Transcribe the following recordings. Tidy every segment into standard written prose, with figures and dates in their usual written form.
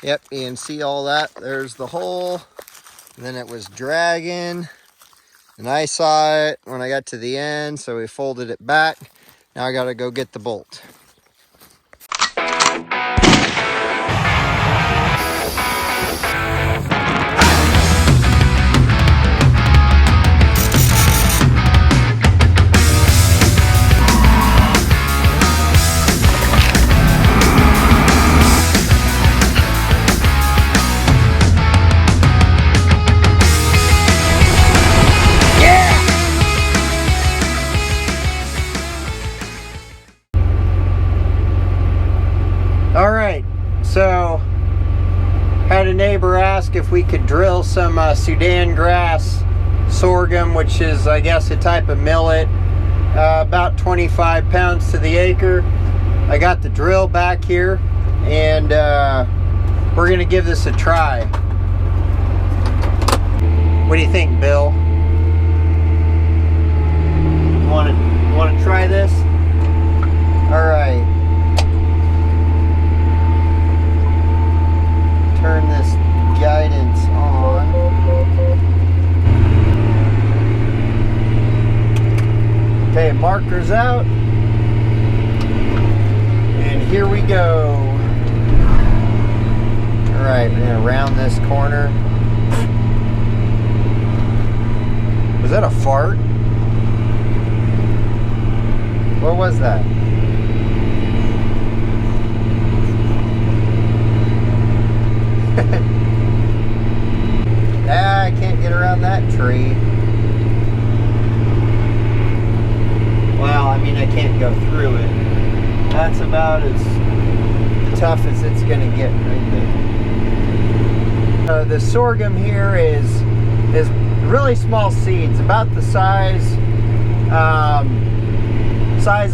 Yep, you can see all that. There's the hole. And then it was dragging. And I saw it when I got to the end, so we folded it back. Now I gotta go get the bolt. All right, so had a neighbor ask if we could drill some Sudan grass sorghum, which is, I guess, a type of millet, about 25 pounds to the acre. I got the drill back here, and we're gonna give this a try. What do you think, Bill? You want to try this? All right. Turn this guidance on. Okay, markers out. And here we go. All right, we're gonna round this corner. Was that a fart? What was that? I can't get around that tree. Well, I mean, I can't go through it. That's about as tough as it's gonna get right there. The sorghum here is really small seeds, about the size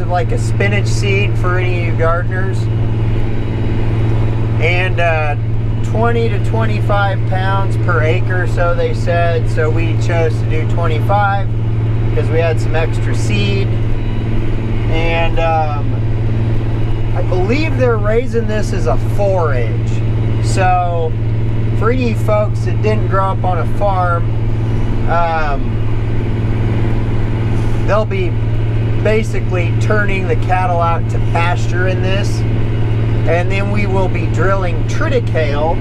of like a spinach seed for any of you gardeners, and 20 to 25 pounds per acre, so they said. So we chose to do 25 because we had some extra seed. And I believe they're raising this as a forage. So for any folks that didn't grow up on a farm, they'll be basically turning the cattle out to pasture in this. And then we will be drilling triticale,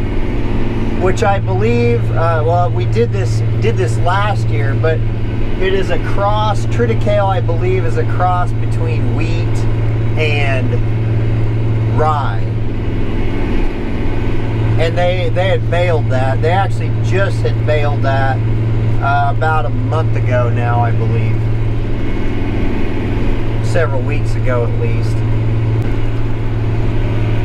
which I believe, well, we did this last year, but it is a cross. Triticale, I believe, is a cross between wheat and rye. And they had baled that. They actually just had baled that about a month ago now, I believe. Several weeks ago at least.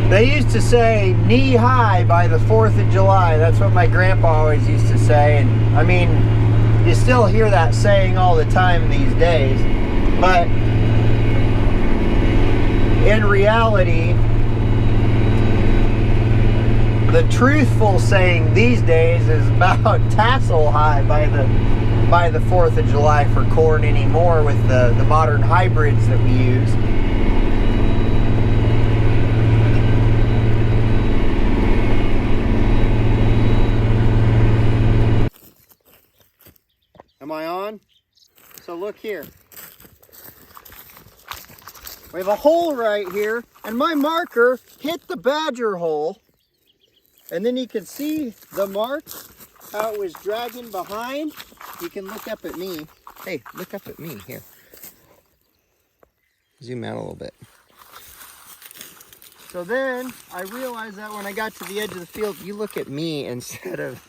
They used to say knee high by the 4th of July. That's what my grandpa always used to say. And I mean, you still hear that saying all the time these days. But in reality, the truthful saying these days is about tassel high by the 4th of July for corn anymore, with the modern hybrids that we use. Am I on? So look here. We have a hole right here, and my marker hit the badger hole. And then you can see the mark, how it was dragging behind. You can look up at me. Hey, look up at me here. Zoom out a little bit. So then I realized that when I got to the edge of the field, you look at me instead of...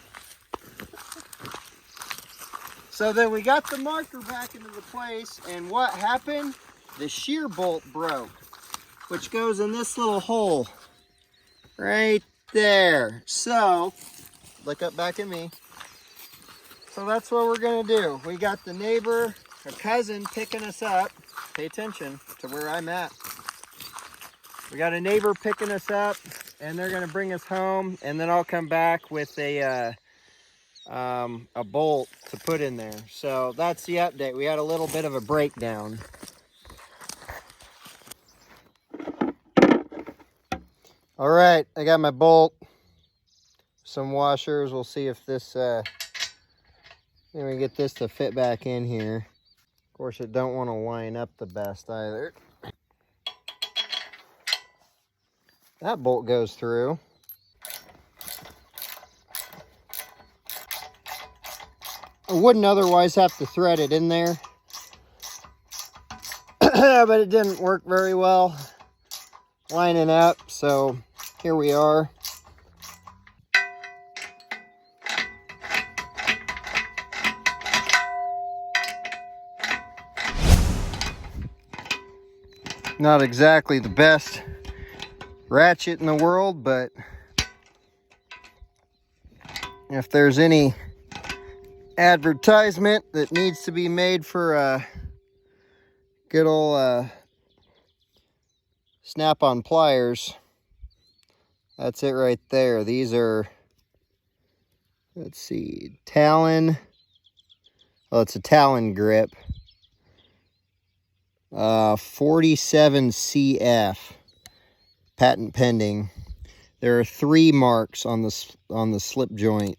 So then we got the marker back into the place, and what happened? The shear bolt broke, which goes in this little hole right there. So, look up back at me. So that's what we're gonna do. We got the neighbor, a cousin, picking us up. Pay attention to where I'm at. We got a neighbor picking us up, and they're gonna bring us home, and then I'll come back with a bolt to put in there. So that's the update. We had a little bit of a breakdown. All right, I got my bolt. some washers. We'll see if this, then we get this to fit back in here. Of course, it don't want to line up the best either. That bolt goes through. I wouldn't otherwise have to thread it in there. But it didn't work very well lining up, so here we are. Not exactly the best ratchet in the world, but if there's any advertisement that needs to be made for a good old snap-on pliers, that's it right there. These are, let's see, Talon. Oh, it's a Talon grip. 47 CF, patent pending. There are 3 marks on the slip joint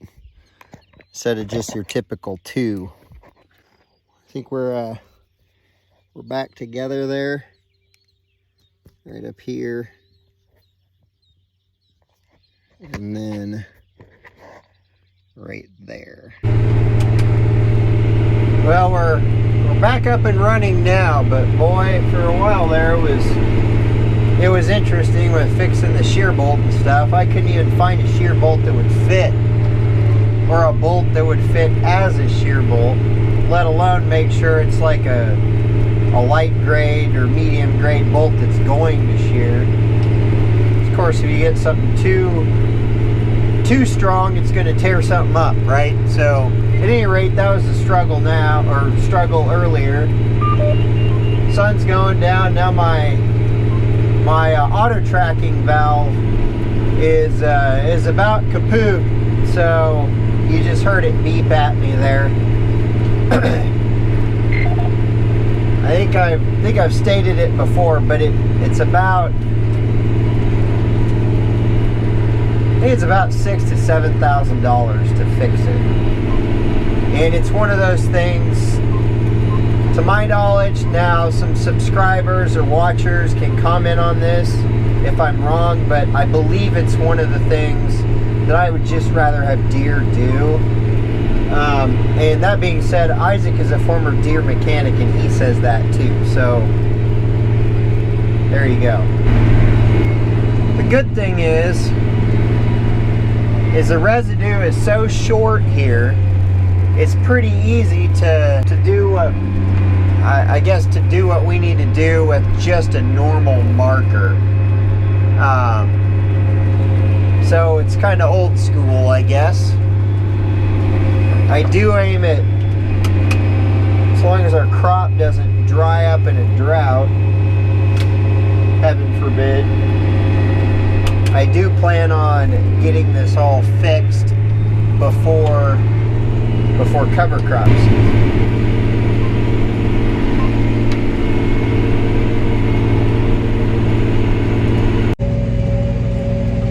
instead of just your typical 2. I think we're back together there, right up here, and then right there. Well, we're back up and running now, but boy, for a while there it was interesting with fixing the shear bolt and stuff. I couldn't even find a shear bolt that would fit, or a bolt that would fit as a shear bolt, let alone make sure it's like a light grade or medium grade bolt that's going to shear. Of course, if you get something too strong, it's going to tear something up, right? So at any rate, that was the struggle now, or struggle earlier. Sun's going down now. My auto tracking valve is about kaput, so you just heard it beep at me there. I think I've stated it before, but it's about $6,000 to $7,000 to fix it. And it's one of those things, to my knowledge, now some subscribers or watchers can comment on this if I'm wrong, but I believe it's one of the things that I would just rather have Deere do. And that being said, Isaac is a former Deere mechanic, and he says that too. So there you go. The good thing is the residue is so short here. It's pretty easy to do what, I guess, to do what we need to do with just a normal marker. So it's kind of old school, I guess. I do aim at, as long as our crop doesn't dry up in a drought, heaven forbid, I do plan on getting this all fixed before cover crop season.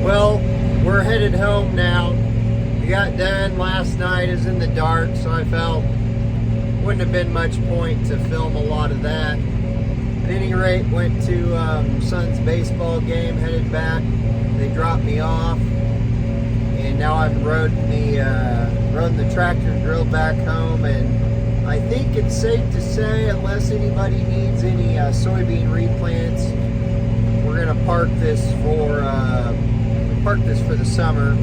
Well, we're headed home now. We got done last night. It was in the dark, so I felt wouldn't have been much point to film a lot of that. At any rate, went to son's baseball game, headed back. They dropped me off, and now I'm riding the tractor and drill back home. And I think it's safe to say, unless anybody needs any soybean replants, we're gonna park this for the summer.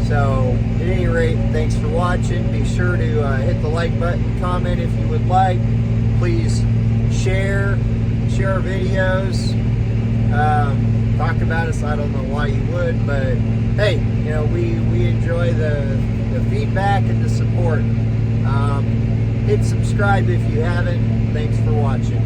So at any rate, thanks for watching. Be sure to hit the like button, comment if you would like. Please share our videos. Talk about us. I don't know why you would, but hey, you know, we enjoy the feedback and the support. Hit subscribe if you haven't. Thanks for watching.